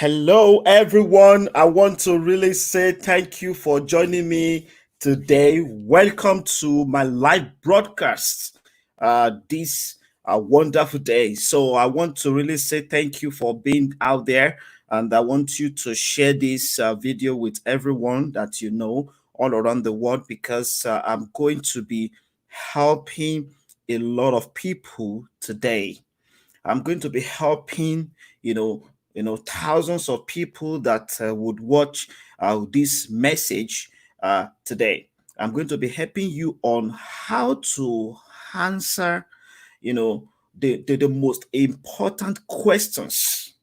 Hello, everyone. I want to really say thank you for joining me today. Welcome to my live broadcast this wonderful day. So, I want to really say thank you for being out there, and I want you to share this video with everyone that you know all around the world because I'm going to be helping a lot of people today. I'm going to be helping, thousands of people that would watch this message today. I'm going to be helping you on how to answer, the most important questions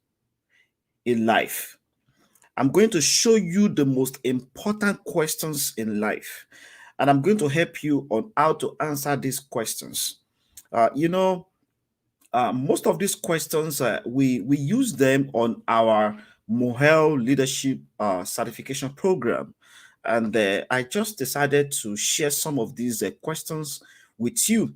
in life. I'm going to show you the most important questions in life, and I'm going to help you on how to answer these questions. Uh, you know, most of these questions we use them on our Mohel leadership certification program, and I just decided to share some of these questions with you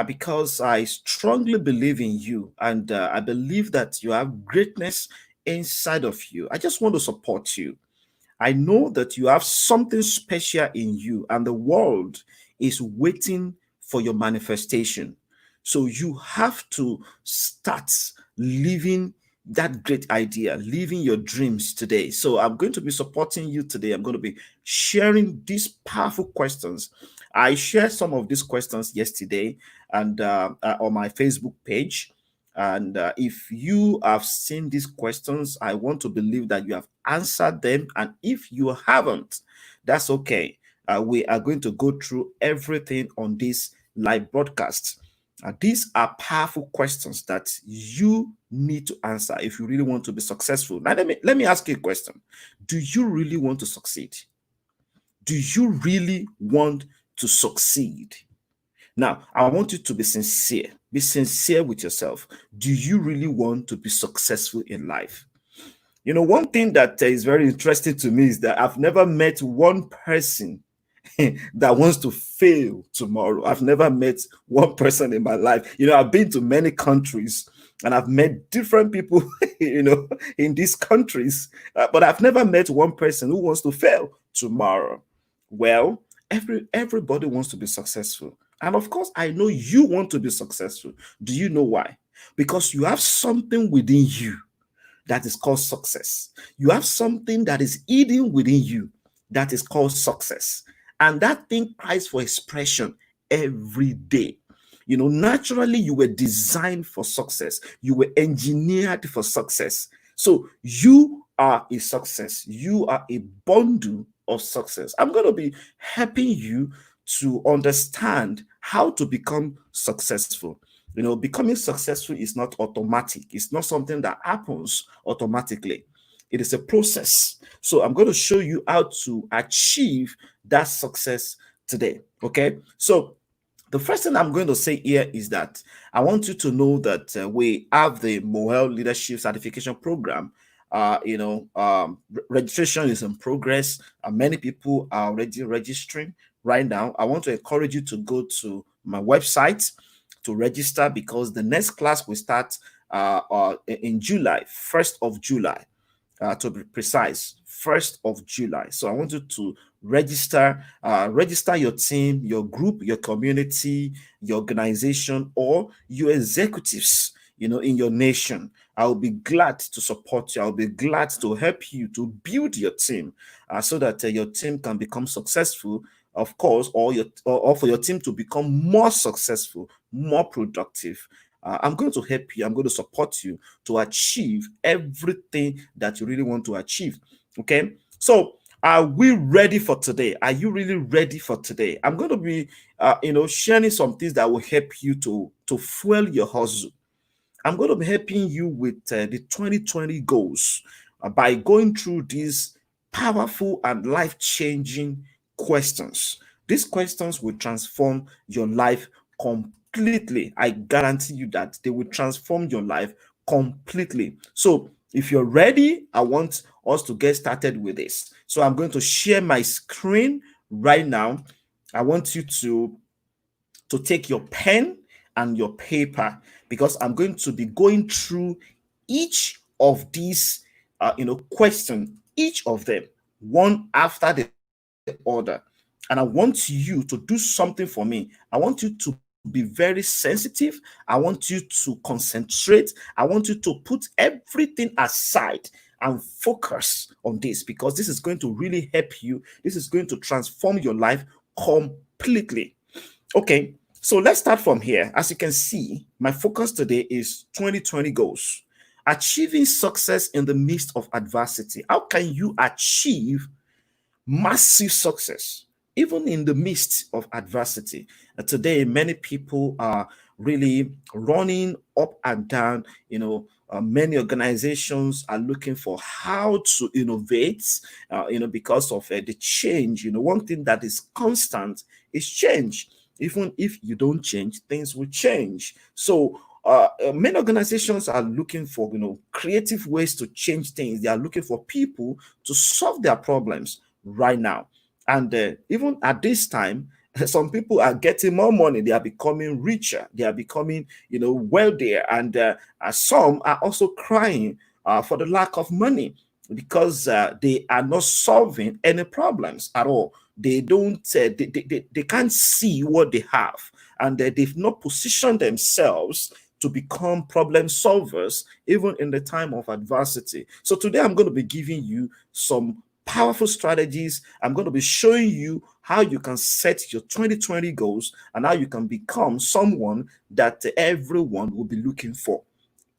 because I strongly believe in you, and I believe that you have greatness inside of you. I just want to support you. I know that you have something special in you, and the world is waiting for your manifestation. So you have to start living that great idea, living your dreams today. So I'm going to be supporting you today. I'm going to be sharing these powerful questions. I shared some of these questions yesterday and on my Facebook page. And if you have seen these questions, I want to believe that you have answered them. And if you haven't, that's okay. We are going to go through everything on this live broadcast. These are powerful questions that you need to answer if you really want to be successful. Now, let me ask you a question. Do you really want to succeed? Do you really want to succeed? Now, I want you to be sincere. Be sincere with yourself. Do you really want to be successful in life? One thing that is very interesting to me is that I've never met one person that wants to fail tomorrow. I've never met one person in my life. I've been to many countries and I've met different people, in these countries, but I've never met one person who wants to fail tomorrow. Well, everybody wants to be successful. And of course, I know you want to be successful. Do you know why? Because you have something within you that is called success. You have something that is hidden within you that is called success. And that thing cries for expression every day. Naturally, you were designed for success, you were engineered for success. So you are a success, you are a bundle of success. I'm going to be helping you to understand how to become successful. Becoming successful is not automatic. It's not something that happens automatically. It is a process. So I'm going to show you how to achieve that success today. Okay. So the first thing I'm going to say here is that I want you to know that we have the Mohel Leadership Certification Program. Registration is in progress. Many people are already registering right now. I want to encourage you to go to my website to register because the next class will start in July, 1st of July, to be precise, 1st of July. So I want you to register your team, your group, your community, your organization, or your executives, in your nation. I'll be glad to support you. I'll be glad to help you to build your team so that your team can become successful, of course, or for your team to become more successful, more productive. I'm going to help you. I'm going to support you to achieve everything that you really want to achieve. Okay. So are we ready for today? Are you really ready for today? I'm going to be, sharing some things that will help you to fuel your hustle. I'm going to be helping you with the 2020 goals by going through these powerful and life-changing questions. These questions will transform your life completely. I guarantee you that they will transform your life completely. So if you're ready, I want us to get started with this. So I'm going to share my screen right now. I want you to take your pen and your paper because I'm going to be going through each of these question each of them one after the other. And I want you to do something for me. I want you to be very sensitive. I want you to concentrate. I want you to put everything aside and focus on this, because this is going to really help you. This is going to transform your life completely. Okay, so let's start from here. As you can see, my focus today is 2020 goals. Achieving success in the midst of adversity. How can you achieve massive success even in the midst of adversity? Today many people are really running up and down. Many organizations are looking for how to innovate, because of the change. One thing that is constant is change. Even if you don't change, things will change. So many organizations are looking for creative ways to change things. They are looking for people to solve their problems right now. And even at this time, some people are getting more money. They are becoming richer. They are becoming, wealthier. And some are also crying for the lack of money, because they are not solving any problems at all. They don't, they can't see what they have, and they've not positioned themselves to become problem solvers even in the time of adversity. So today I'm going to be giving you some powerful strategies. I'm going to be showing you how you can set your 2020 goals and how you can become someone that everyone will be looking for,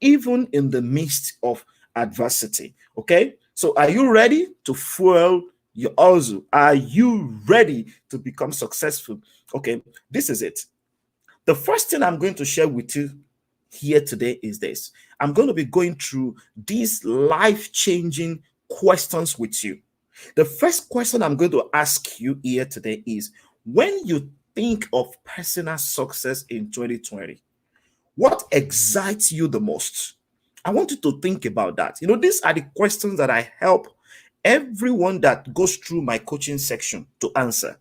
even in the midst of adversity. Okay, so are you ready to fuel your hustle? Are you ready to become successful? Okay, this is it. The first thing I'm going to share with you here today is this. I'm going to be going through these life-changing questions with you. The first question I'm going to ask you here today is, when you think of personal success in 2020, what excites you the most? I want you to think about that. These are the questions that I help everyone that goes through my coaching section to answer.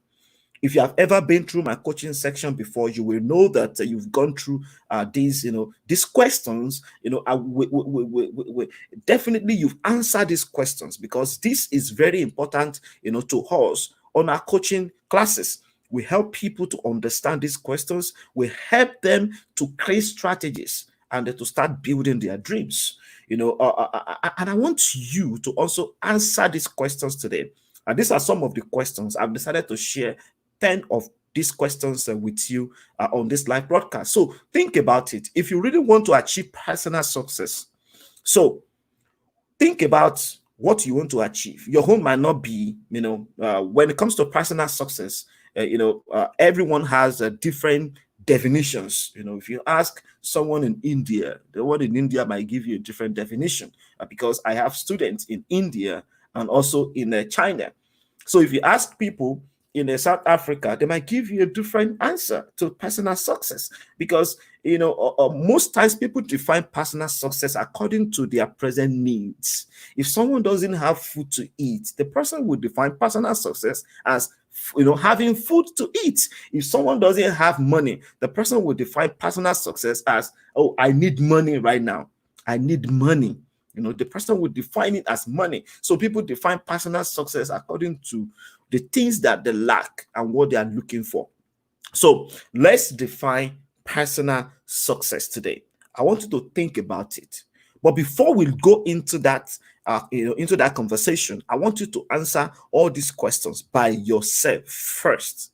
If you have ever been through my coaching section before, you will know that you've gone through these questions. Definitely you've answered these questions, because this is very important, to us on our coaching classes. We help people to understand these questions. We help them to create strategies and to start building their dreams. And I want you to also answer these questions today. And these are some of the questions I've decided to share 10 of these questions with you on this live broadcast. So think about it. If you really want to achieve personal success, so think about what you want to achieve. Your home might not be, when it comes to personal success, everyone has different definitions. If you ask someone in India, the one in India might give you a different definition, because I have students in India and also in China. So if you ask people in South Africa, they might give you a different answer to personal success, because most times people define personal success according to their present needs. If someone doesn't have food to eat, the person would define personal success as having food to eat. If someone doesn't have money, the person would define personal success as, oh, I need money right now. I need money. The person would define it as money. So people define personal success according to the things that they lack and what they are looking for. So let's define personal success today. I want you to think about it. But before we go into that, into that conversation, I want you to answer all these questions by yourself first.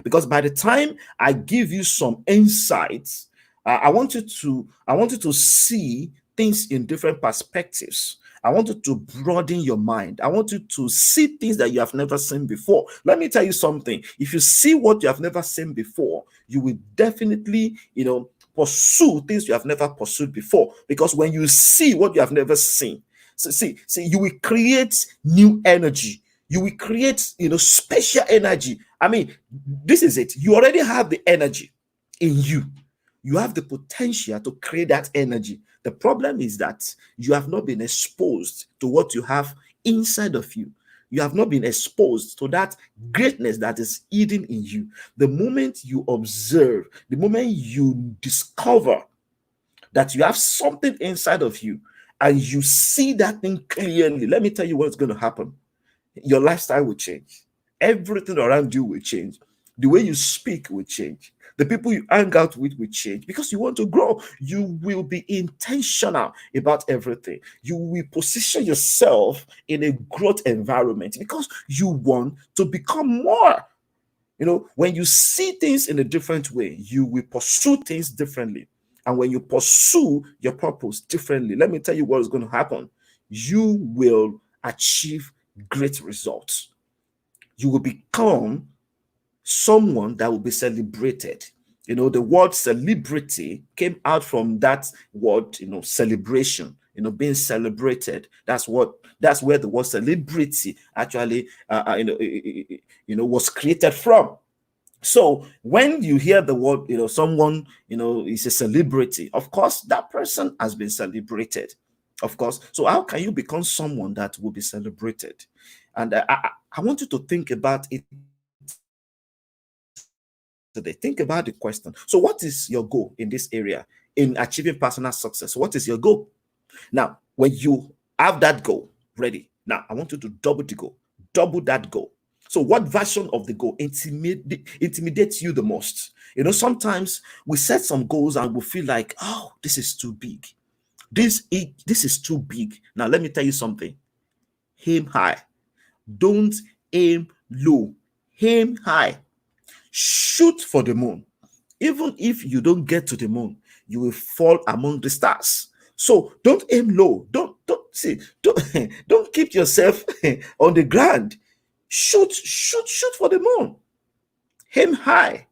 Because by the time I give you some insights, I want you to see things in different perspectives. I want you to broaden your mind. I want you to see things that you have never seen before. Let me tell you something. If you see what you have never seen before, you will definitely, pursue things you have never pursued before. Because when you see what you have never seen, see, you will create new energy. You will create, special energy. I mean, this is it. You already have the energy in you. You have the potential to create that energy. The problem is that you have not been exposed to what you have inside of you. You have not been exposed to that greatness that is hidden in you. The moment you observe, the moment you discover that you have something inside of you, and you see that thing clearly, let me tell you what's going to happen. Your lifestyle will change. Everything around you will change. The way you speak will change. The people you hang out with will change because you want to grow. You will be intentional about everything. You will position yourself in a growth environment because you want to become more. When you see things in a different way, you will pursue things differently. And when you pursue your purpose differently, let me tell you what is going to happen. You will achieve great results. You will become someone that will be celebrated. The word celebrity came out from that word, celebration, being celebrated. That's where the word celebrity actually, was created from. So when you hear the word, someone, is a celebrity, of course, that person has been celebrated, of course. So how can you become someone that will be celebrated? And I want you to think about it today. Think about the question. So what is your goal in this area in achieving personal success? What is your goal? Now, when you have that goal ready, now I want you to double the goal, double that goal. So what version of the goal intimidates you the most? Sometimes we set some goals and we feel like, oh, this is too big. This is too big. Now, let me tell you something. Aim high. Don't aim low. Aim high. Shoot for the moon. Even if you don't get to the moon, you will fall among the stars. So don't aim low. Don't don't keep yourself on the ground. Shoot for the moon. Aim high.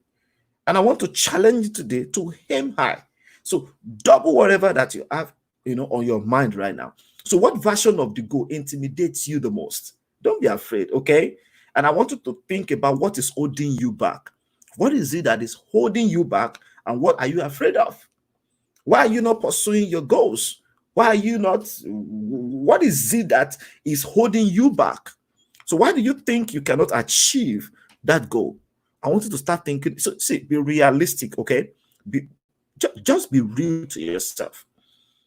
And I want to challenge you today to aim high. So double whatever that you have, on your mind right now. So what version of the goal intimidates you the most? Don't be afraid, okay? And I want you to think about what is holding you back. What is it that is holding you back, and what are you afraid of? Why are you not pursuing your goals? Why are you not? What is it that is holding you back? So why do you think you cannot achieve that goal? I want you to start thinking. So be realistic, okay? Just be real to yourself.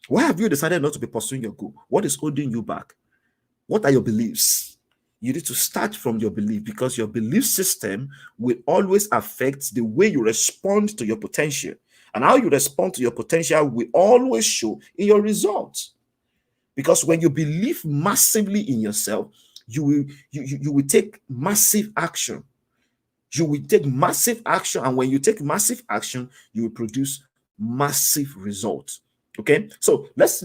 Why have you decided not to be pursuing your goal? What is holding you back? What are your beliefs? You need to start from your belief, because your belief system will always affect the way you respond to your potential. And how you respond to your potential will always show in your results. Because when you believe massively in yourself, you will take massive action. You will take massive action. And when you take massive action, you will produce massive results. Okay, so let's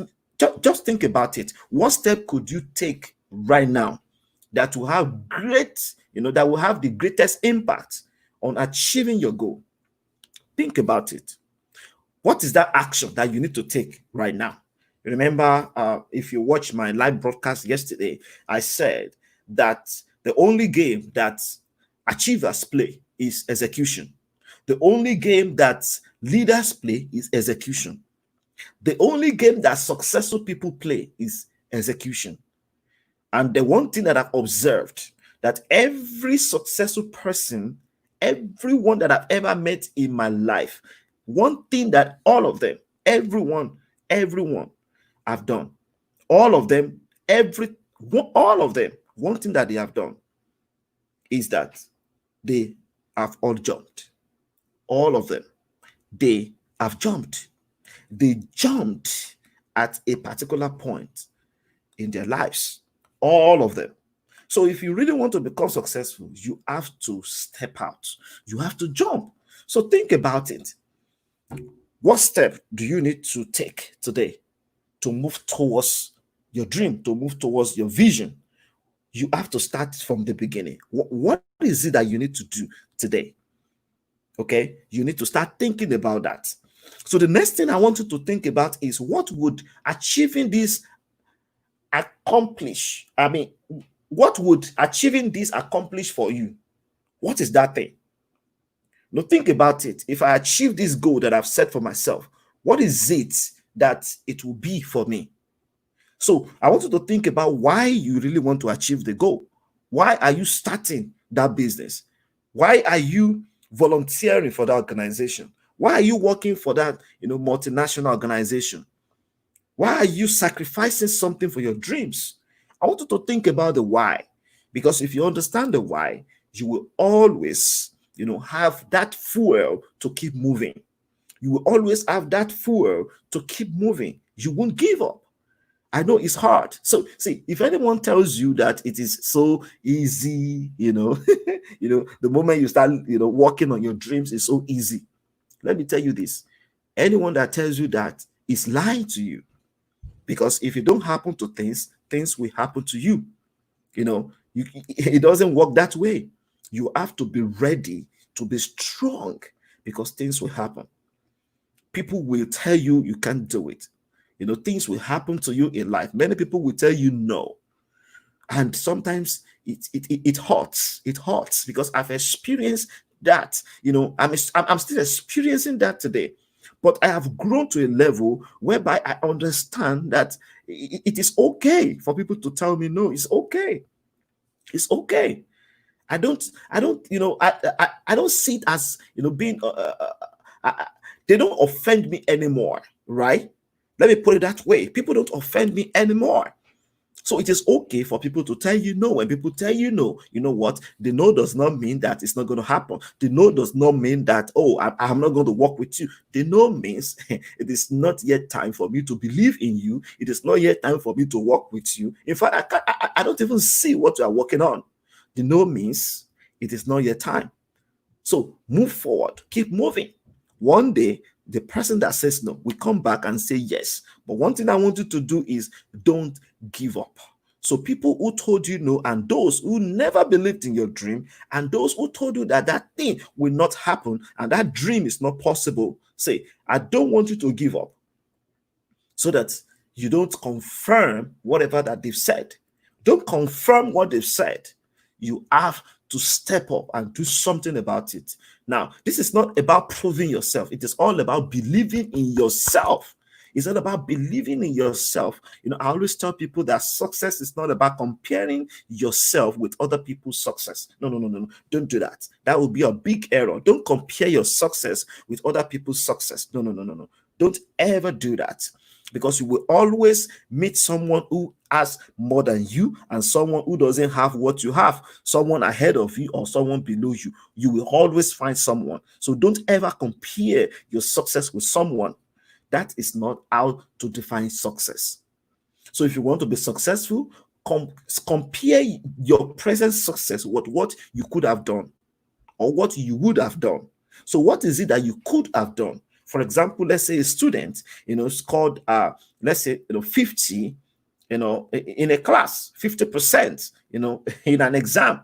just think about it. What step could you take right now that will have that will have the greatest impact on achieving your goal? Think about it. What is that action that you need to take right now? Remember, if you watched my live broadcast yesterday, I said that the only game that achievers play is execution. The only game that leaders play is execution. The only game that successful people play is execution. And the one thing that I've observed, that every successful person, everyone that I've ever met in my life, one thing that all of them, everyone have done, all of them, one thing that they have done is that they have all jumped. All of them, they have jumped. They jumped at a particular point in their lives. All of them. So if you really want to become successful, you have to step out. You have to jump. So think about it. What step do you need to take today to move towards your dream, to move towards your vision? You have to start from the beginning. What is it that you need to do today? Okay, you need to start thinking about that. So the next thing I want you to think about is, what would achieving this accomplish? What would achieving this accomplish for you? What is that thing? Now think about it. If I achieve this goal that I've set for myself, what is it that it will be for me? So I want you to think about why you really want to achieve the goal. Why are you starting that business? Why are you volunteering for that organization? Why are you working for that multinational organization? Why are you sacrificing something for your dreams? I want you to think about the why. Because if you understand the why, you will always, have that fuel to keep moving. You will always have that fuel to keep moving. You won't give up. I know it's hard. So see, if anyone tells you that it is so easy, the moment you start, working on your dreams is so easy. Let me tell you this. Anyone that tells you that is lying to you. Because if you don't happen to things, things will happen to you. It doesn't work that way. You have to be ready to be strong because things will happen. People will tell you you can't do it. Things will happen to you in life. Many people will tell you no. And sometimes it hurts. It hurts because I've experienced that. I'm still experiencing that today. But I have grown to a level whereby I understand that it is okay for people to tell me no. It's okay. It's okay. I don't see it as being they don't offend me anymore, right? Let me put it that way. People don't offend me anymore. So it is okay for people to tell you no. When people tell you no, you know what? The no does not mean that it's not going to happen. The no does not mean that, oh, I'm not going to work with you. The no means it is not yet time for me to believe in you. It is not yet time for me to work with you. In fact, I don't even see what you are working on. The no means it is not yet time. So move forward, keep moving. One day, the person that says no will come back and say yes. But one thing I want you to do is don't give up. So people who told you no, and those who never believed in your dream, and those who told you that that thing will not happen and that dream is not possible, say, I don't want you to give up so that you don't confirm whatever that they've said. Don't confirm what they've said. You have to step up and do something about it. Now, this is not about proving yourself. It is all about believing in yourself. It's all about believing in yourself. I always tell people that success is not about comparing yourself with other people's success. No, no, no, no, no. Don't do that. That would be a big error. Don't compare your success with other people's success. No, no, no, no, no. Don't ever do that. Because you will always meet someone who has more than you and someone who doesn't have what you have, someone ahead of you or someone below you. You will always find someone. So don't ever compare your success with someone. That is not how to define success. So if you want to be successful, compare your present success with what you could have done or what you would have done. So what is it that you could have done? For example, let's say a student, scored, let's say, 50, in a class, 50%, in an exam.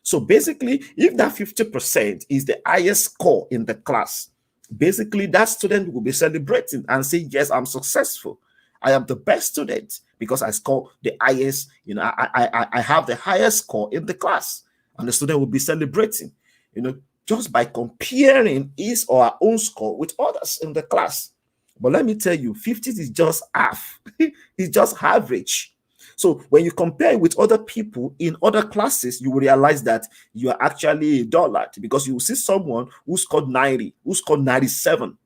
So basically, if that 50% is the highest score in the class, basically that student will be celebrating and say, yes, I'm successful. I am the best student because I score the highest, I have the highest score in the class. And the student will be celebrating, just by comparing his or her own score with others in the class. But let me tell you, 50 is just half. It's just average. So when you compare it with other people in other classes, you will realize that you are actually a dullard because you will see someone who scored 90, who scored 97.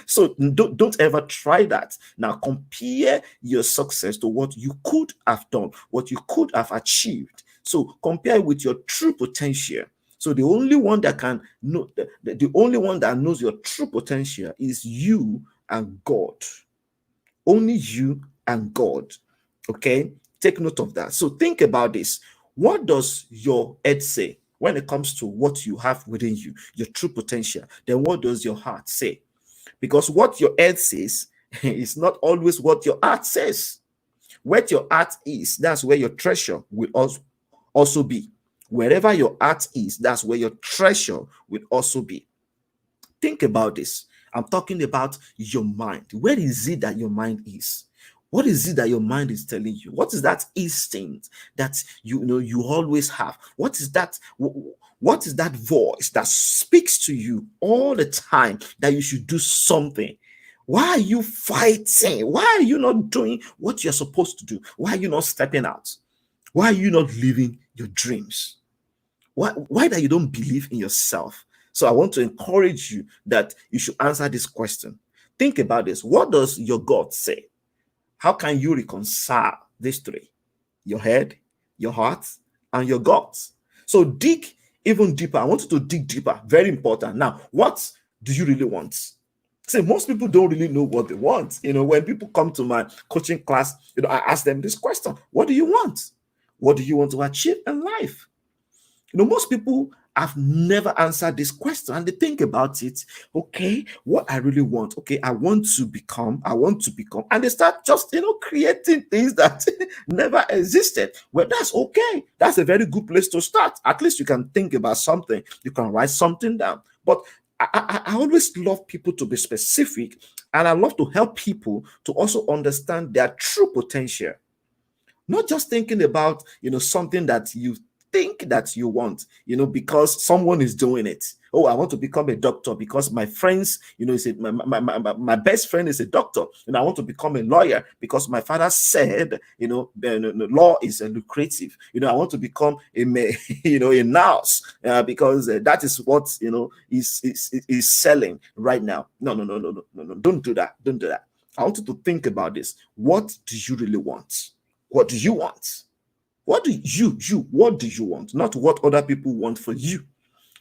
So don't ever try that. Now compare your success to what you could have done, what you could have achieved. So compare with your true potential. So the only one that can know, the only one that knows your true potential is you and God. Only you and God. Okay, take note of that. So think about this. What does your head say when it comes to what you have within you, your true potential? Then what does your heart say? Because what your head says is not always what your heart says. Where your heart is, that's where your treasure will also be. Wherever your heart is, that's where your treasure will also be. Think about this. I'm talking about your mind. Where is it that your mind is? What is it that your mind is telling you? What is that instinct that you always have? What is that? What is that voice that speaks to you all the time that you should do something? Why are you fighting? Why are you not doing what you're supposed to do? Why are you not stepping out? Why are you not living your dreams? Why that you don't believe in yourself? So I want to encourage you that you should answer this question. Think about this. What does your God say? How can you reconcile these three? Your head, your heart, and your guts. So dig even deeper. I want you to dig deeper. Very important. Now, what do you really want? See, most people don't really know what they want. When people come to my coaching class, I ask them this question: what do you want? What do you want to achieve in life? Most people have never answered this question, and they think about it. Okay, what I really want. Okay, I want to become, and they start just, creating things that never existed. Well, that's okay. That's a very good place to start. At least you can think about something. You can write something down. But I always love people to be specific, and I love to help people to also understand their true potential. Not just thinking about something that you think that you want, because someone is doing it. Oh, I want to become a doctor because my friends, my best friend is a doctor, and I want to become a lawyer because my father said, the law is lucrative. I want to become a a nurse because that is what is selling right now. No. Don't do that. Don't do that. I want you to think about this. What do you really want? What do you want? What do what do you want? Not what other people want for you.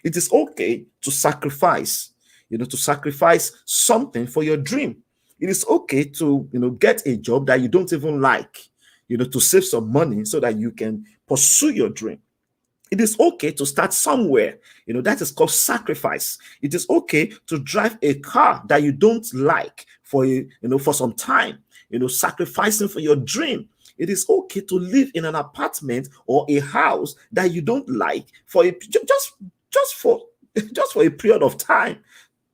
It is okay to sacrifice, to sacrifice something for your dream. It is okay to, get a job that you don't even like, to save some money so that you can pursue your dream. It is okay to start somewhere. That is called sacrifice. It is okay to drive a car that you don't like for some time, sacrificing for your dream. It is okay to live in an apartment or a house that you don't like for just for just for a period of time,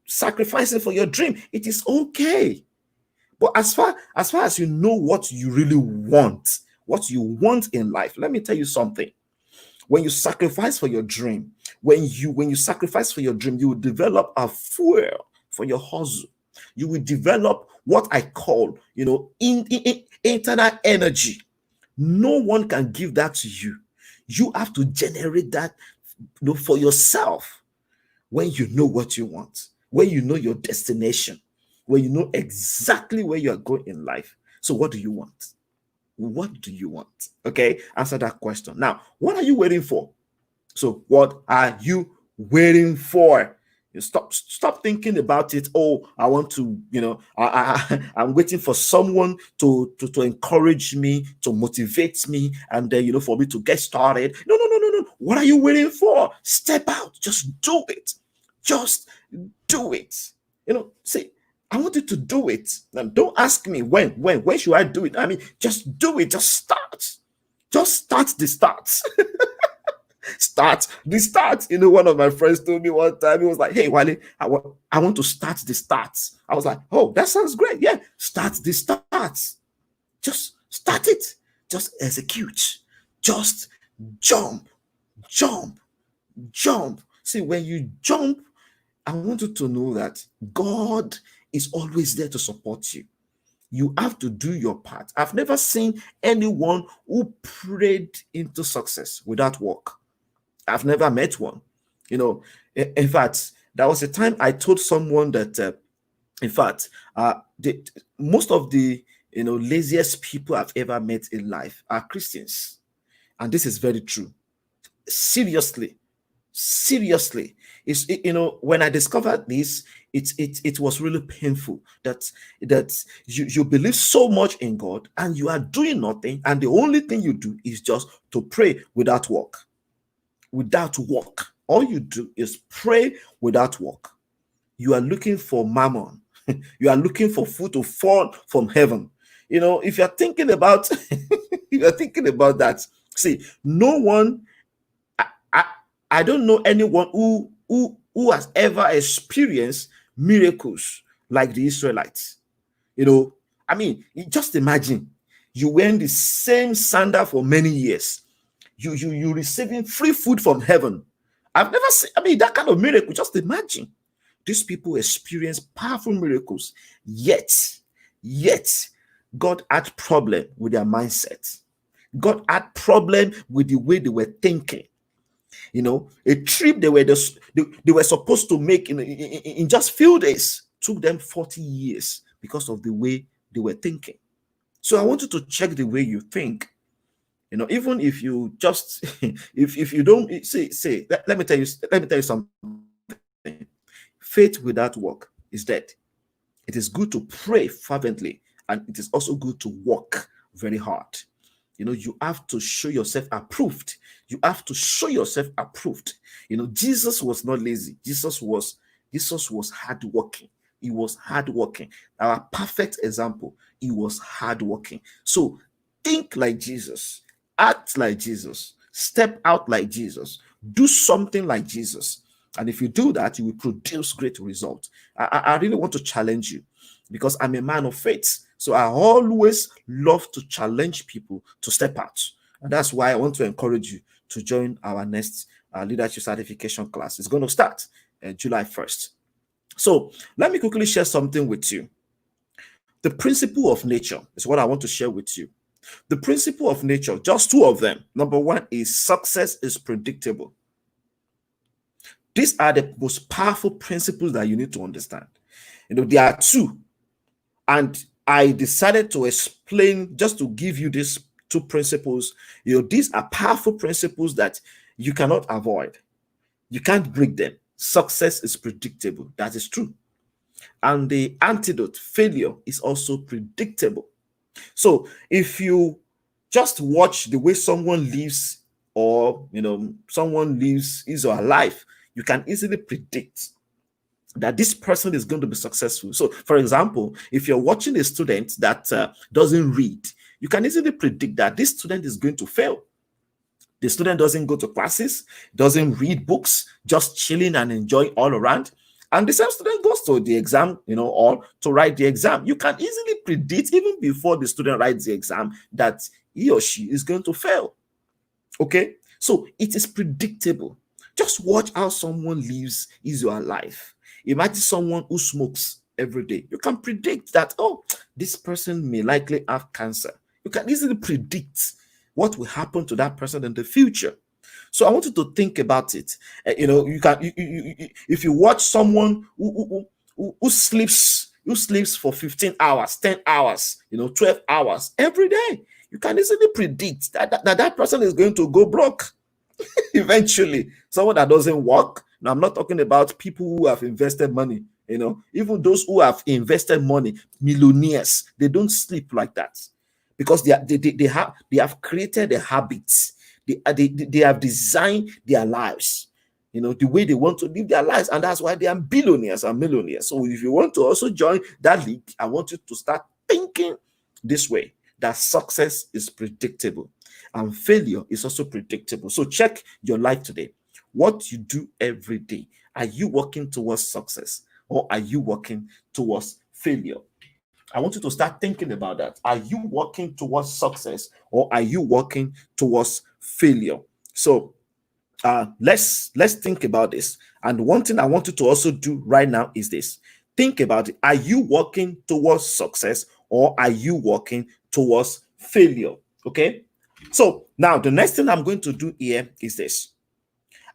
sacrificing for your dream. It is okay. But as you know what you really want, what you want in life, let me tell you something. When you sacrifice for your dream, when you sacrifice for your dream, you will develop a fuel for your hustle. You will develop what I call, internal energy. No one can give that to you. You have to generate that, for yourself. When you know what you want, when you know your destination, when you know exactly where you are going in life. So what do you want? What do you want? Okay, answer that question. Now, what are you waiting for? So, what are you waiting for? You stop thinking about it. Oh, I want to, I'm waiting for someone to encourage me, to motivate me, and then for me to get started. No. What are you waiting for? Step out. Just do it. Just do it. See, I want you to do it. Now, don't ask me when should I do it? I mean, just do it. Just start. Just start the start. Start the start. One of my friends told me one time, he was like, "Hey, Wale, I want to start the start." I was like, "Oh, that sounds great. Yeah, start the start. Just start it. Just execute. Just jump, jump, jump." See, when you jump, I want you to know that God is always there to support you. You have to do your part. I've never seen anyone who prayed into success without work. I've never met one. In fact, there was a time I told someone that, in fact, most of the laziest people I've ever met in life are Christians, and this is very true. Seriously, it's when I discovered this, it was really painful that you believe so much in God and you are doing nothing, and the only thing you do is just to pray without work. All you do is pray without work. You are looking for mammon. You are looking for food to fall from heaven. If you're thinking about if you're thinking about that, see, no one, I don't know anyone who has ever experienced miracles like the Israelites. I mean, just imagine you wearing the same sandal for many years. You receiving free food from heaven. I've never seen, I mean, that kind of miracle. Just imagine. These people experience powerful miracles, yet God had problem with their mindset. God had problem with the way they were thinking. A trip they were supposed to make in just few days took them 40 years because of the way they were thinking. So I want you to check the way you think. Even if you just if you don't say let me tell you something. Faith without work is dead. It is good to pray fervently, and it is also good to work very hard. You have to show yourself approved. You have to show yourself approved. Jesus was not lazy. Jesus was hardworking. He was hardworking. Our perfect example. He was hardworking. So think like Jesus, act like Jesus, step out like Jesus, do something like Jesus. And if you do that, you will produce great results. I really want to challenge you because I'm a man of faith. So I always love to challenge people to step out. And that's why I want to encourage you to join our next leadership certification class. It's going to start July 1st. So let me quickly share something with you. The principle of nature is what I want to share with you. The principle of nature, just two of them. Number one is success is predictable. These are the most powerful principles that you need to understand. There are two. And I decided to explain, just to give you these two principles. These are powerful principles that you cannot avoid. You can't break them. Success is predictable. That is true. And the antidote, failure, is also predictable. So if you just watch the way someone lives, or someone lives his or her life, you can easily predict that this person is going to be successful. So, for example, if you're watching a student that doesn't read, you can easily predict that this student is going to fail. The student doesn't go to classes, doesn't read books, just chilling and enjoying all around. And the same student goes to the exam, or to write the exam. You can easily predict, even before the student writes the exam, that he or she is going to fail. Okay? So it is predictable. Just watch how someone lives his or her life. Imagine someone who smokes every day. You can predict that, this person may likely have cancer. You can easily predict what will happen to that person in the future. So I want you to think about it. You can, if you watch someone who sleeps for 15 hours, 10 hours, 12 hours every day, you can easily predict that person is going to go broke eventually. Someone that doesn't work. Now, I'm not talking about people who have invested money. Even those who have invested money, millionaires, they don't sleep like that, because they have created a habit. They have designed their lives, the way they want to live their lives, and that's why they are billionaires and millionaires. So if you want to also join that league, I want you to start thinking this way, that success is predictable and failure is also predictable. So check your life today. What you do every day, are you working towards success, or are you working towards failure? I want you to start thinking about that. Are you working towards success, or are you working towards failure? So let's think about this. And one thing I want you to also do right now is this. Think about it. Are you working towards success, or are you working towards failure? Okay. So now the next thing I'm going to do here is this.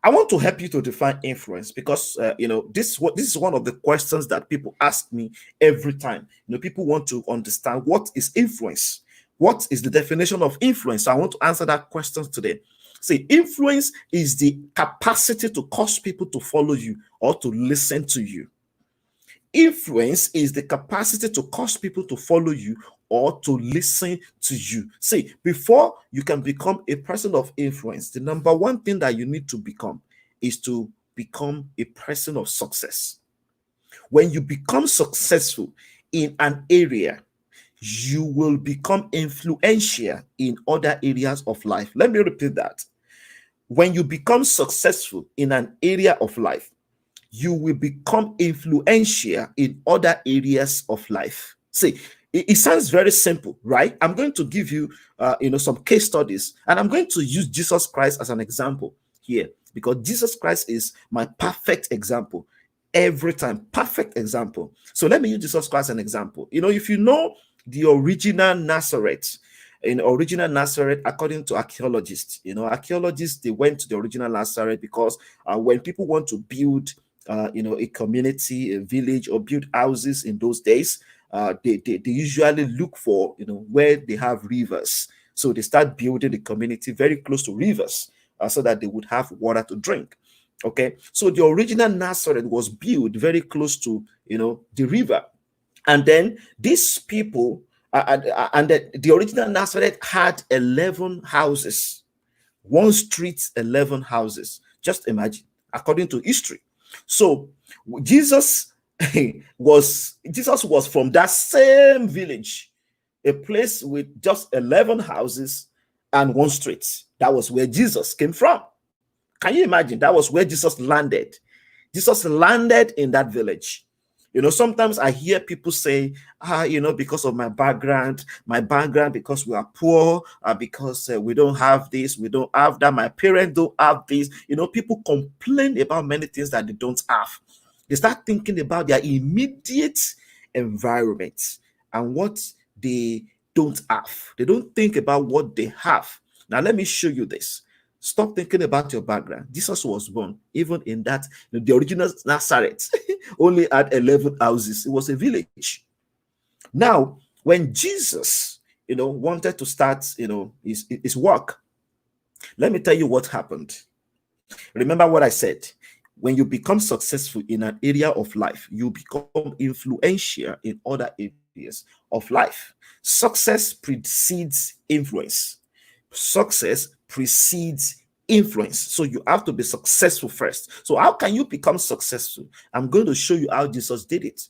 I want to help you to define influence, because this is one of the questions that people ask me every time. People want to understand, what is influence? What is the definition of influence? So I want to answer that question today. See, influence is the capacity to cause people to follow you or to listen to you. Influence is the capacity to cause people to follow you or to listen to you. See, before you can become a person of influence, the number one thing that you need to become is to become a person of success. When you become successful in an area, you will become influential in other areas of life. Let me repeat that. When you become successful in an area of life, you will become influential in other areas of life. See, it sounds very simple, right? I'm going to give you, some case studies, and I'm going to use Jesus Christ as an example here, because Jesus Christ is my perfect example every time. Perfect example. So let me use Jesus Christ as an example. If you know the original Nazareth, in original Nazareth, according to archaeologists, they went to the original Nazareth because when people want to build a community, a village, or build houses in those days, they usually look for, where they have rivers. So they start building the community very close to rivers, so that they would have water to drink. Okay, so the original Nazareth was built very close to, the river. And then these people, and the original Nazareth had 11 houses, one street, 11 houses. Just imagine, according to history. So Jesus Jesus was from that same village, a place with just 11 houses and one street. That was where Jesus came from. Can you imagine? That was where Jesus landed. Jesus landed in that village. Sometimes I hear people say, because of my background, because we are poor, because we don't have this, we don't have that, my parents don't have this. People complain about many things that they don't have. They start thinking about their immediate environment and what they don't have. They don't think about what they have. Now, let me show you this. Stop thinking about your background. Jesus was born even in that, the original Nazareth only had 11 houses. It was a village. Now, when Jesus, wanted to start, his work, let me tell you what happened. Remember what I said. When you become successful in an area of life, you become influential in other areas of life. Success precedes influence. Success precedes influence. So you have to be successful first. So how can you become successful? I'm going to show you how Jesus did it.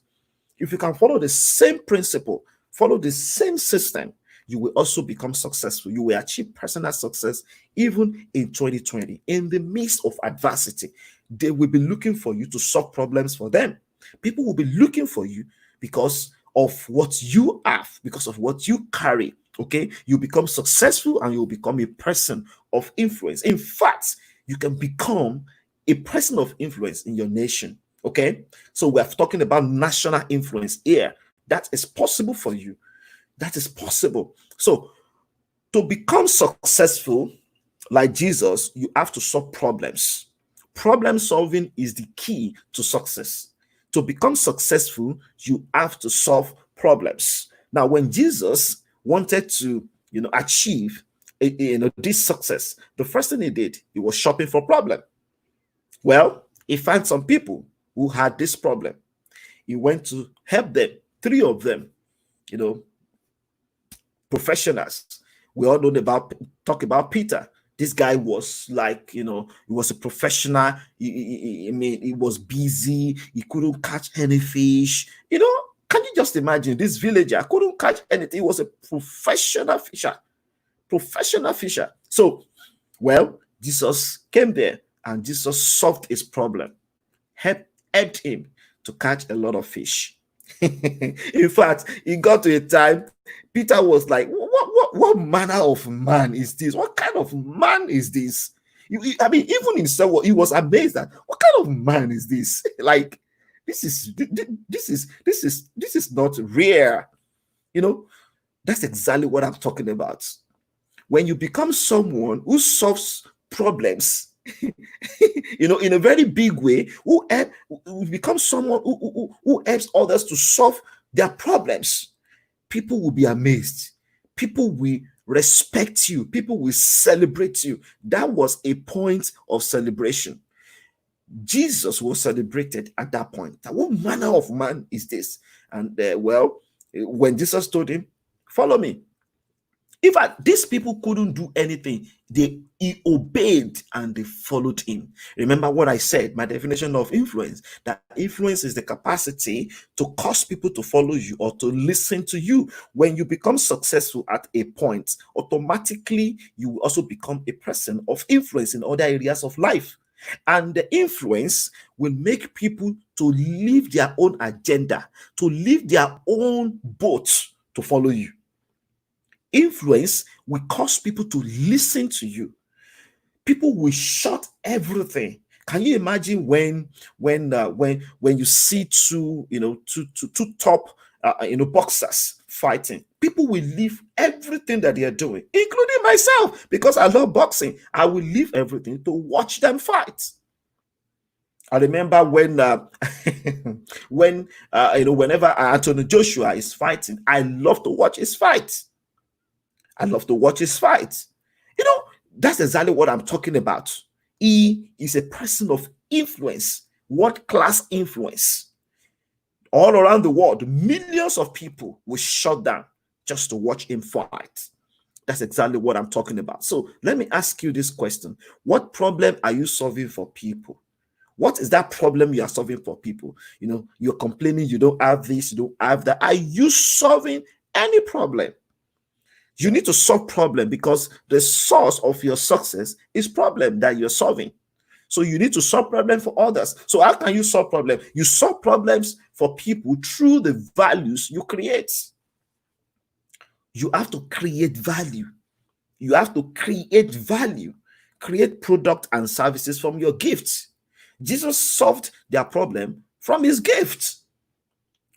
If you can follow the same principle, follow the same system, you will also become successful. You will achieve personal success even in 2020. In the midst of adversity, they will be looking for you to solve problems for them. People will be looking for you because of what you have, because of what you carry. Okay, you become successful and you'll become a person of influence. In fact, you can become a person of influence in your nation. Okay, so we're talking about national influence here. That is possible for you. That is possible. So, to become successful like Jesus, you have to solve problems. Problem solving is the key to success. To become successful, you have to solve problems. Now, when Jesus wanted to, achieve, this success, the first thing he did, he was shopping for problem. Well, he found some people who had this problem. He went to help them. 3 of them, professionals. We all know talk about Peter. This guy was like, he was a professional. He was busy. He couldn't catch any fish. Can you just imagine this villager couldn't catch anything? He was a professional fisher. So, well, Jesus came there and Jesus solved his problem, helped him to catch a lot of fish. In fact, it got to a time Peter was like, what manner of man is this? What kind of man is this? Even himself, he was amazed at what kind of man is this? Like, this is not rare. That's exactly what I'm talking about. When you become someone who solves problems, in a very big way, who become someone who helps others to solve their problems, people will be amazed. People will respect you. People will celebrate you. That was a point of celebration. Jesus was celebrated at that point. What manner of man is this? And when Jesus told him, follow me. In fact, these people couldn't do anything. He obeyed and they followed him. Remember what I said, my definition of influence, that influence is the capacity to cause people to follow you or to listen to you. When you become successful at a point, automatically you will also become a person of influence in other areas of life. And the influence will make people to leave their own agenda, to leave their own boat to follow you. Influence will cause people to listen to you. People will shut everything. Can you imagine when you see two top boxers fighting? People will leave everything that they are doing, including myself, because I love boxing. I will leave everything to watch them fight. I remember when when whenever Anthony Joshua is fighting, I love to watch his fight. I love to watch his fight. You know, that's exactly what I'm talking about. He is a person of influence, world class influence. All around the world, millions of people will shut down just to watch him fight. That's exactly what I'm talking about. So let me ask you this question. What problem are you solving for people? What is that problem you are solving for people? You're complaining you don't have this, you don't have that. Are you solving any problem? You need to solve problem because the source of your success is problem that you're solving. So you need to solve problem for others. So how can you solve problem? You solve problems for people through the values you create. You have to create value. You have to create value. Create product and services from your gifts. Jesus solved their problem from his gift.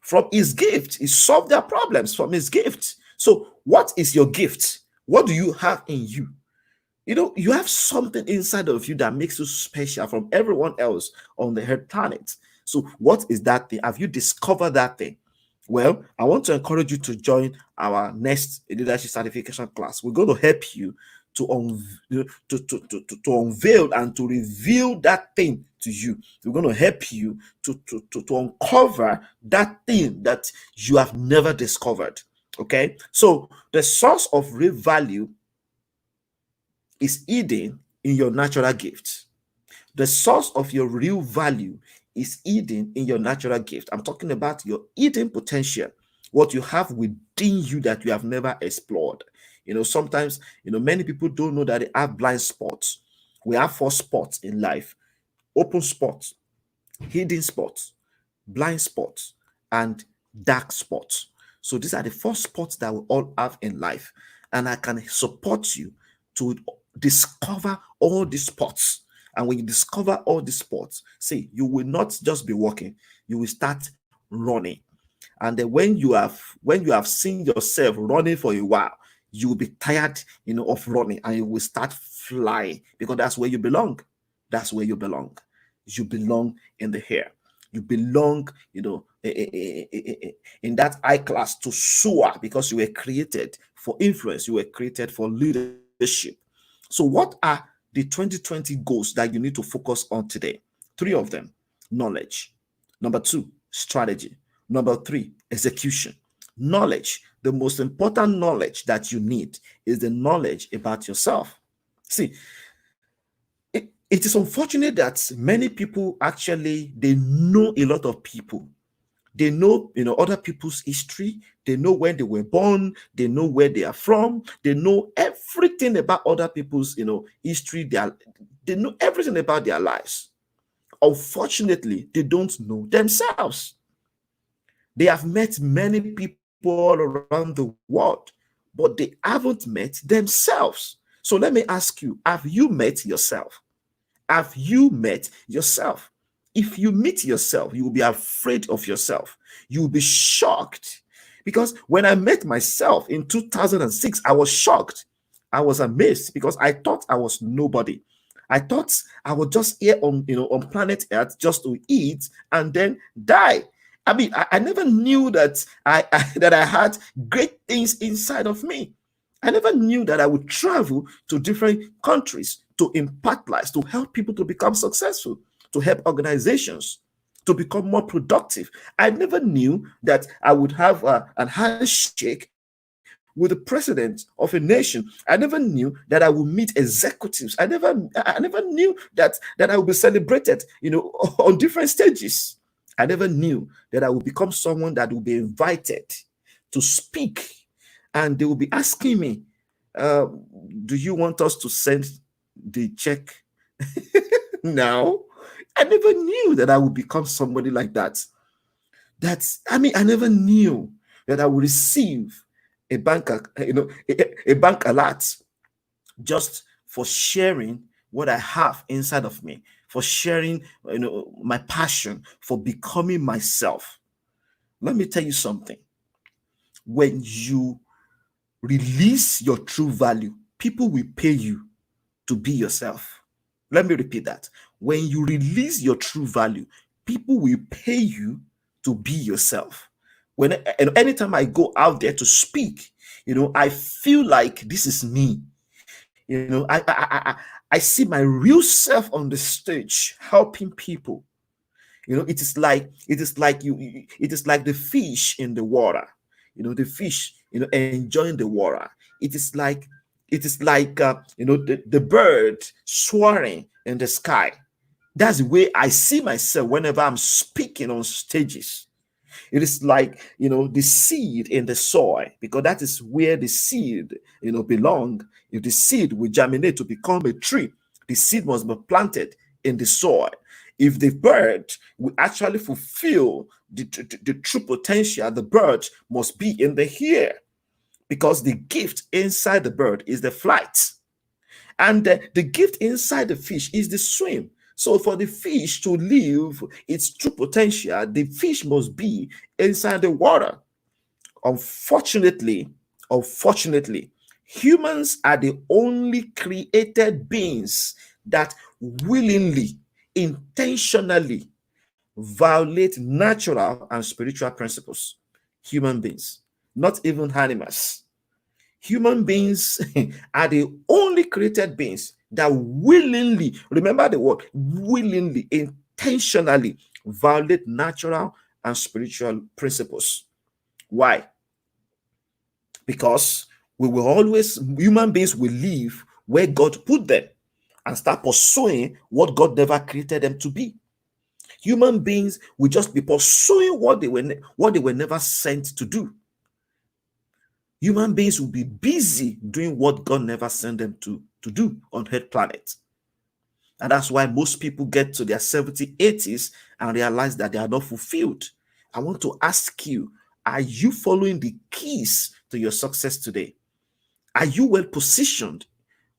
From his gift, he solved their problems from his gift. So what is your gift? What do you have in you? You have something inside of you that makes you special from everyone else on the earth planet. So what is that thing? Have you discovered that thing? Well, I want to encourage you to join our next leadership certification class. We're going to help you to unveil and to reveal that thing to you. We're going to help you to uncover that thing that you have never discovered. Okay, so the source of real value is hidden in your natural gift. The source of your real value is hidden in your natural gift. I'm talking about your hidden potential, what you have within you that you have never explored. Sometimes, many people don't know that they have blind spots. We have 4 spots in life: open spots, hidden spots, blind spots, and dark spots. So these are the 4 spots that we all have in life. And I can support you to discover all these spots. And when you discover all these spots, see, you will not just be walking, you will start running. And then when you have seen yourself running for a while, you will be tired, of running, and you will start flying, because that's where you belong. That's where you belong. You belong in the air. You belong, in that high class to soar, because you were created for influence. You were created for leadership. So what are the 2020 goals that you need to focus on today? 3 of them: knowledge. Number 2, strategy. Number 3, execution. Knowledge. The most important knowledge that you need is the knowledge about yourself. See, it is unfortunate that many people actually, they know a lot of people. They know, other people's history. They know when they were born. They know where they are from. They know everything about other people's, history. They know everything about their lives. Unfortunately, they don't know themselves. They have met many people all around the world, but they haven't met themselves. So let me ask you, have you met yourself? Have you met yourself? If you meet yourself, you will be afraid of yourself. You will be shocked. Because when I met myself in 2006, I was shocked. I was amazed because I thought I was nobody. I thought I was just here on planet Earth just to eat and then die. I mean, I never knew that that I had great things inside of me. I never knew that I would travel to different countries to impact lives, to help people to become successful, to help organizations to become more productive. I never knew that I would have an handshake with the president of a nation. I never knew that I would meet executives. I never knew that I would be celebrated, on different stages. I never knew that I would become someone that would be invited to speak, and they will be asking me, do you want us to send the check now? I never knew that I would become somebody like that. I never knew that I would receive a bank, a bank alert just for sharing what I have inside of me, for sharing, my passion, for becoming myself. Let me tell you something. When you release your true value, people will pay you to be yourself. Let me repeat that. When you release your true value, people will pay you to be yourself. When and anytime I go out there to speak, I feel like this is me. I see my real self on the stage helping people. It is like the fish in the water. The fish, enjoying the water. It is like the bird soaring in the sky. That's the way I see myself whenever I'm speaking on stages. It is like, the seed in the soil, because that is where the seed, belong. If the seed will germinate to become a tree, the seed must be planted in the soil. If the bird will actually fulfill the true potential, the bird must be in the air, because the gift inside the bird is the flight. And the gift inside the fish is the swim. So for the fish to live its true potential, the fish must be inside the water. Unfortunately, humans are the only created beings that willingly, intentionally violate natural and spiritual principles. Human beings, not even animals. Human beings are the only created beings that willingly, remember the word, willingly, intentionally violate natural and spiritual principles. Why? Because human beings will live where God put them and start pursuing what God never created them to be. Human beings will just be pursuing what they were never sent to do. Human beings will be busy doing what God never sent them to do on Earth planet. And that's why most people get to their 70s, 80s and realize that they are not fulfilled. I want to ask you, are you following the keys to your success today? Are you well positioned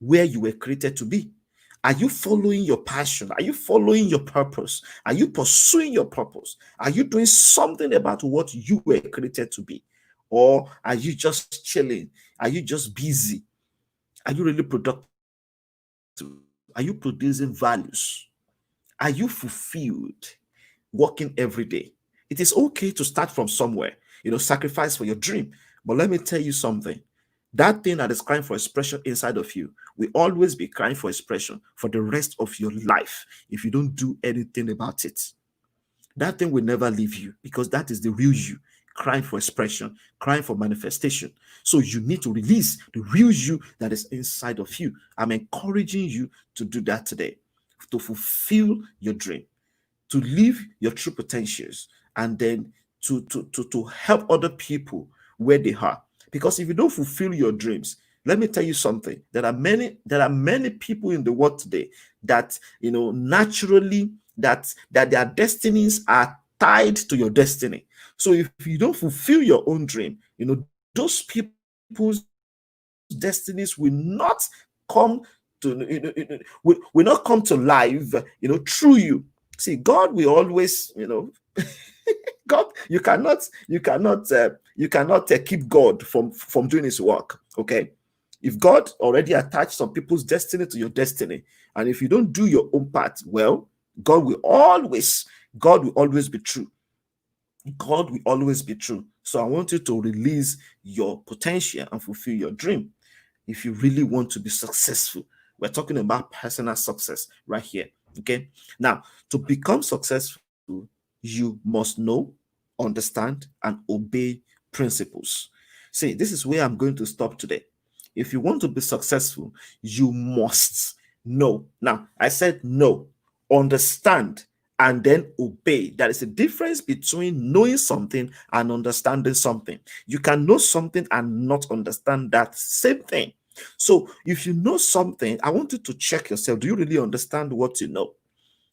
where you were created to be? Are you following your passion? Are you following your purpose? Are you pursuing your purpose? Are you doing something about what you were created to be? Or are you just chilling? Are you just busy? Are you really productive? Are you producing values? Are you fulfilled working every day? It is okay to start from somewhere, sacrifice for your dream. But let me tell you something. That thing that is crying for expression inside of you will always be crying for expression for the rest of your life if you don't do anything about it. That thing will never leave you, because that is the real you, crying for expression, crying for manifestation. So you need to release the real you that is inside of you. I'm encouraging you to do that today, to fulfill your dream, to live your true potentials, and then to help other people where they are. Because if you don't fulfill your dreams, let me tell you something. There are many people in the world today that naturally that their destinies are tied to your destiny. So if you don't fulfill your own dream, those people's destinies will not come to will not come to life through you. See, God will always God, you cannot keep God from doing his work. Okay, if God already attached some people's destiny to your destiny, and if you don't do your own part, well, God will always be true. God will always be true. So I want you to release your potential and fulfill your dream. If you really want to be successful, we're talking about personal success right here. Okay, now, to become successful, you must know, understand, and obey principles. See, this is where I'm going to stop today. If you want to be successful, you must know. Now, I said know, understand, and then obey. There is a difference between knowing something and understanding something. You can know something and not understand that same thing. So if you know something, I want you to check yourself. Do you really understand what you know?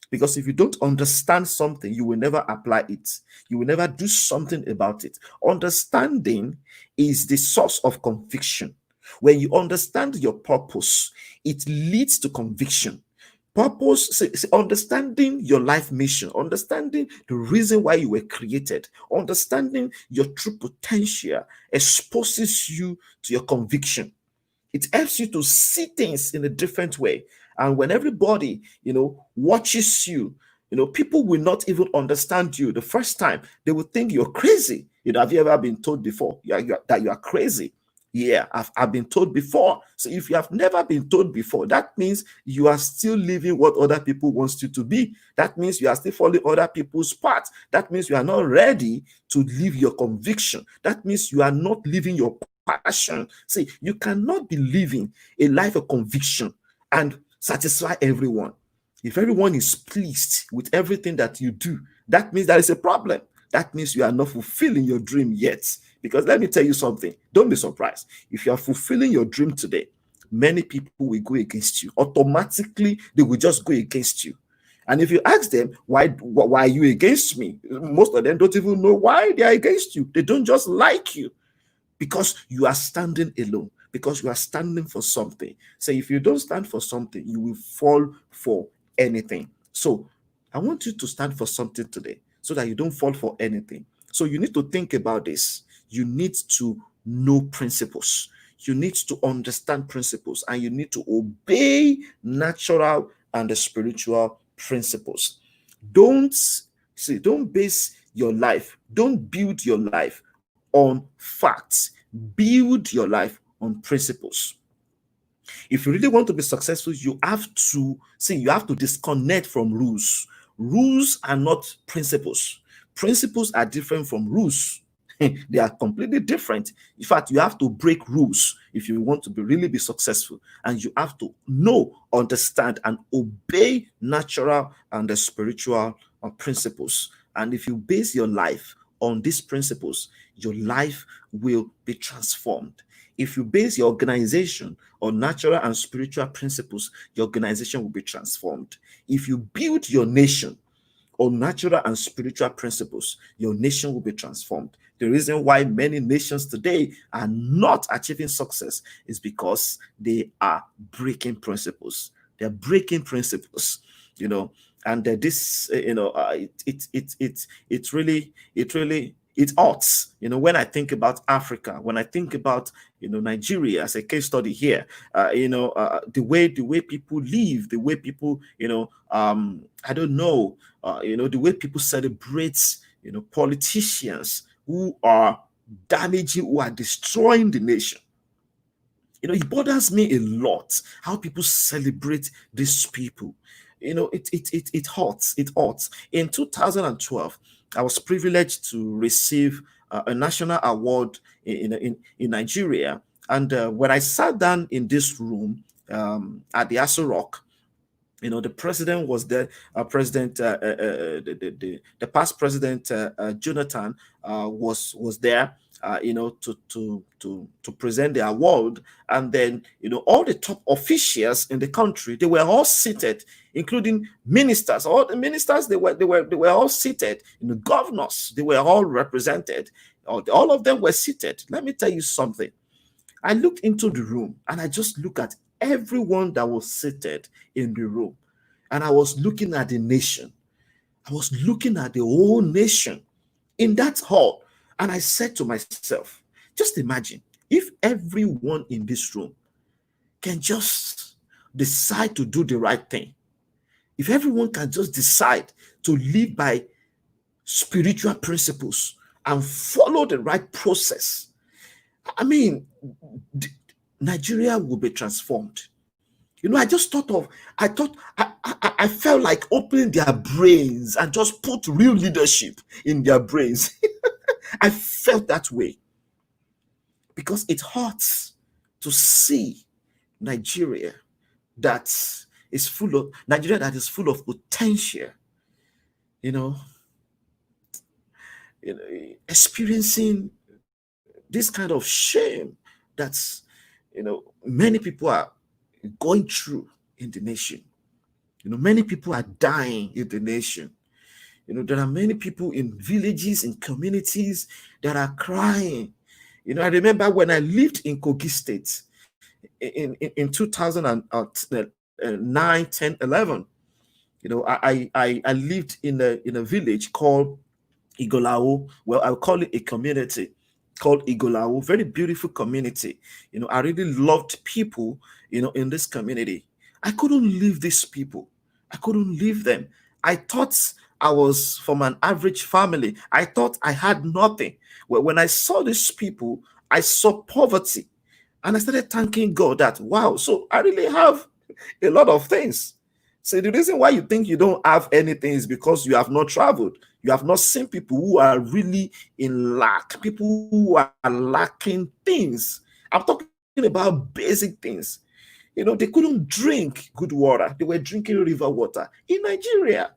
Because if you don't understand something, you will never apply it. You will never do something about it. Understanding is the source of conviction. When you understand your purpose, it leads to conviction. Purpose, understanding your life mission, understanding the reason why you were created, understanding your true potential exposes you to your conviction. It helps you to see things in a different way. And when everybody, watches you, people will not even understand you the first time. They will think you're crazy. Have you ever been told before that you are crazy? Yeah, I've been told before. So if you have never been told before, that means you are still living what other people want you to be. That means you are still following other people's path. That means you are not ready to live your conviction. That means you are not living your passion. See, you cannot be living a life of conviction and satisfy everyone. If everyone is pleased with everything that you do, that means there is a problem. That means you are not fulfilling your dream yet. Because let me tell you something, don't be surprised. If you are fulfilling your dream today, many people will go against you. Automatically, they will just go against you. And if you ask them, why are you against me? Most of them don't even know why they are against you. They don't just like you because you are standing alone, because you are standing for something. So if you don't stand for something, you will fall for anything. So I want you to stand for something today so that you don't fall for anything. So you need to think about this. You need to know principles. You need to understand principles, and you need to obey natural and the spiritual principles. Don't don't base your life, don't build your life on facts. Build your life on principles. If you really want to be successful, you have to disconnect from rules. Rules are not principles. Principles are different from rules. They are completely different. In fact, you have to break rules if you want to really be successful, and you have to know, understand, and obey natural and the spiritual principles. And if you base your life on these principles, your life will be transformed. If you base your organization on natural and spiritual principles, your organization will be transformed. If you build your nation on natural and spiritual principles, your nation will be transformed. The reason why many nations today are not achieving success is because they are breaking principles. They're breaking principles, and this, it hurts. When I think about Africa, when I think about Nigeria as a case study here, the way people live, the way people, I don't know, the way people celebrate, politicians who are damaging, who are destroying the nation. It bothers me a lot how people celebrate these people. It hurts. It hurts. In 2012, I was privileged to receive a national award in Nigeria. And when I sat down in this room at the Aso Rock, the president was there. The past president, Jonathan, was there. To present the award, and then all the top officials in the country, they were all seated, including ministers. All the ministers, they were all seated. Governors, they were all represented. All of them were seated. Let me tell you something. I looked into the room and I just looked at everyone that was seated in the room. And I was looking at the nation. I was looking at the whole nation in that hall. And I said to myself, just imagine if everyone in this room can just decide to do the right thing. If everyone can just decide to live by spiritual principles and follow the right process, I mean, Nigeria will be transformed. I just I felt like opening their brains and just put real leadership in their brains. I felt that way because it hurts to see Nigeria that is full of potential, experiencing this kind of shame that's, many people are going through in the nation. Many people are dying in the nation. There are many people in villages, in communities that are crying. I remember when I lived in Kogi State in 2009, 10, 11. I lived in a village called Igolao. Well, I'll call it a community. called Igolao, very beautiful community. I really loved people, in this community. I couldn't leave these people. I couldn't leave them. I thought I was from an average family. I thought I had nothing. When I saw these people, I saw poverty. And I started thanking God that, wow, so I really have a lot of things. So the reason why you think you don't have anything is because you have not traveled. You have not seen people who are really in lack, people who are lacking things. I'm talking about basic things. They couldn't drink good water. They were drinking river water in Nigeria.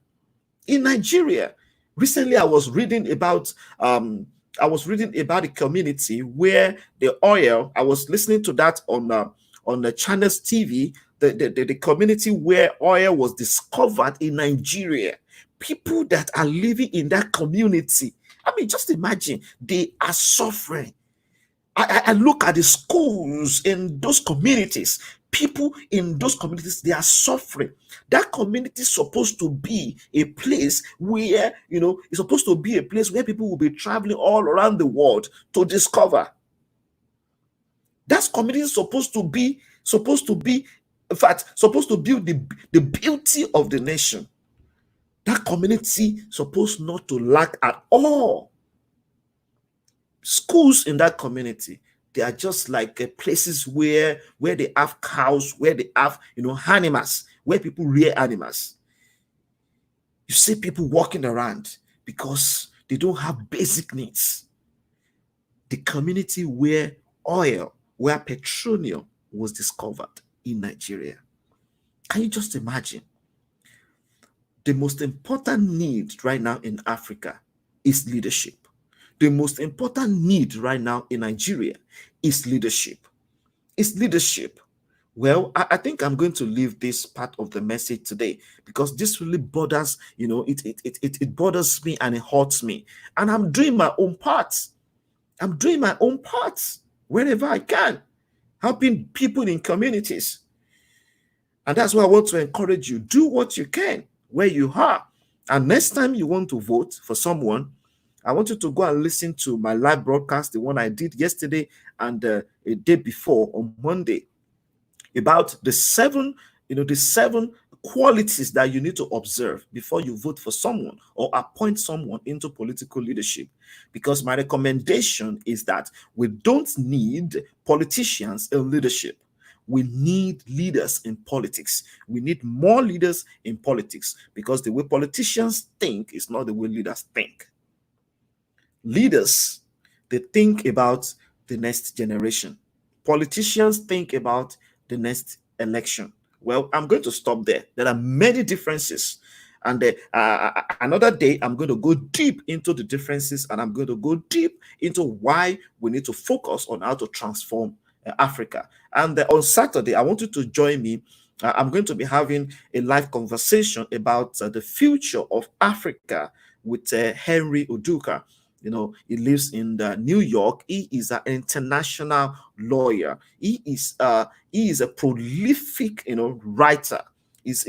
In Nigeria. Recently, I was reading about a community where the oil. I was listening to that on the channels TV. The community where oil was discovered in Nigeria. People that are living in that community. I mean, just imagine they are suffering. I look at the schools in those communities. People in those communities, they are suffering. That community is supposed to be a place where, it's supposed to be a place where people will be traveling all around the world to discover. That community is supposed to be, in fact, supposed to build the beauty of the nation. That community supposed not to lack at all. Schools in that community, they are just like places where they have cows, where they have animals, where people rear animals. You see people walking around because they don't have basic needs. The community where oil, where petroleum was discovered in Nigeria. Can you just imagine? The most important need right now in Africa is leadership. The most important need right now in Nigeria is leadership. It's leadership. Well, I think I'm going to leave this part of the message today because this really bothers, it bothers me and it hurts me. And I'm doing my own part. I'm doing my own part wherever I can, helping people in communities. And that's why I want to encourage you. Do what you can where you are. And next time you want to vote for someone, I want you to go and listen to my live broadcast, the one I did yesterday and a day before on Monday, about the seven qualities that you need to observe before you vote for someone or appoint someone into political leadership. Because my recommendation is that we don't need politicians in leadership. We need leaders in politics. We need more leaders in politics because the way politicians think is not the way leaders think. Leaders, they think about the next generation. Politicians think about the next election. Well, I'm going to stop there. There are many differences. And another day, I'm going to go deep into the differences and I'm going to go deep into why we need to focus on how to transform Africa. And on Saturday, I want you to join me. I'm going to be having a live conversation about the future of Africa with Henry Uduka. He lives in New York. He is an international lawyer. He is a prolific writer. Is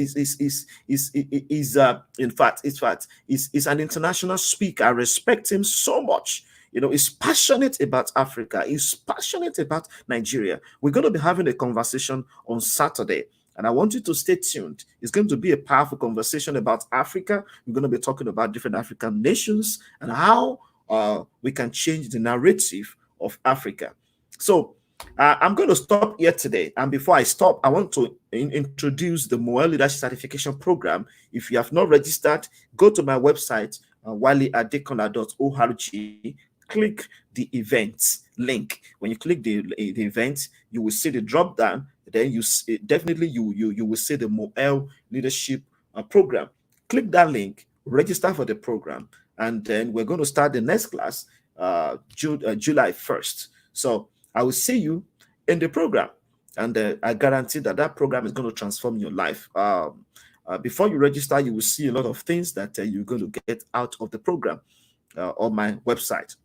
an international speaker. I respect him so much. He's passionate about Africa. He's passionate about Nigeria. We're going to be having a conversation on Saturday. And I want you to stay tuned. It's going to be a powerful conversation about Africa. We're going to be talking about different African nations and how we can change the narrative of Africa. So I'm going to stop here today. And before I stop, I want to introduce the Moel Leadership Certification Program. If you have not registered, go to my website, waleadekola.org. Click the events link. When you click the event, you will see the drop down. Then you will see the Moel Leadership Program. Click that link, register for the program, and then we're going to start the next class July 1st. So I will see you in the program, and I guarantee that program is going to transform your life. Before you register, you will see a lot of things that you're going to get out of the program on my website.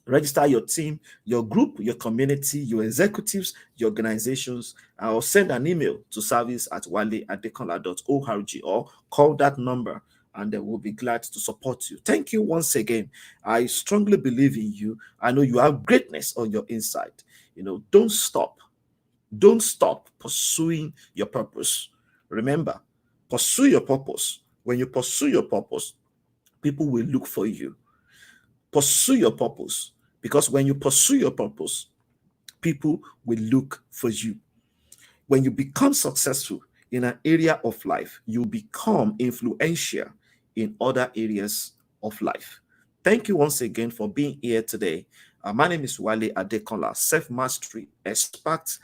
Register your team, your group, your community, your executives, your organizations, or send an email to service@waleadekola.org or call that number and they will be glad to support you. Thank you once again. I strongly believe in you. I know you have greatness on your inside. Don't stop. Don't stop pursuing your purpose. Remember, pursue your purpose. When you pursue your purpose, people will look for you. Pursue your purpose, because when you pursue your purpose, people will look for you. When you become successful in an area of life, you become influential in other areas of life. Thank you once again for being here today. My name is Wale Adekola, self mastery expert,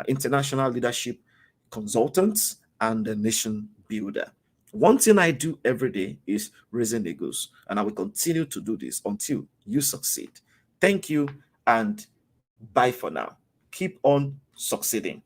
international leadership consultant, and a nation builder. One thing I do every day is raising egos, and I will continue to do this until you succeed. Thank you, and bye for now. Keep on succeeding.